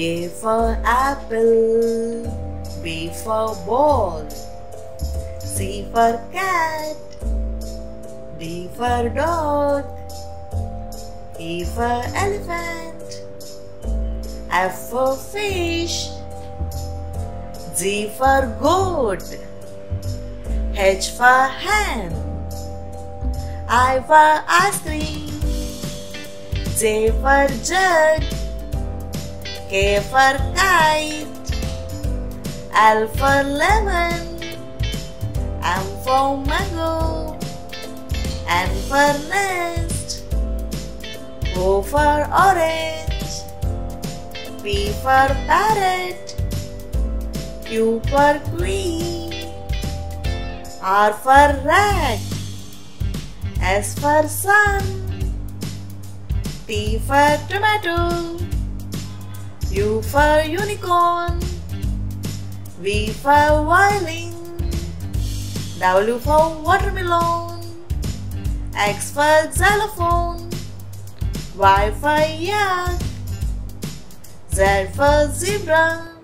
A for apple, B for ball, C for cat, D for dog, E for elephant, F for fish, G for goat, H for hen, I for ice cream, J for jug, K for kite, L for lemon, M for mango, N for nest, O for orange, P for parrot, Q for queen, R for rat, S for sun, T for tomato, U for unicorn, V for violin, W for watermelon, X for xylophone, Y for yak, Z for zebra,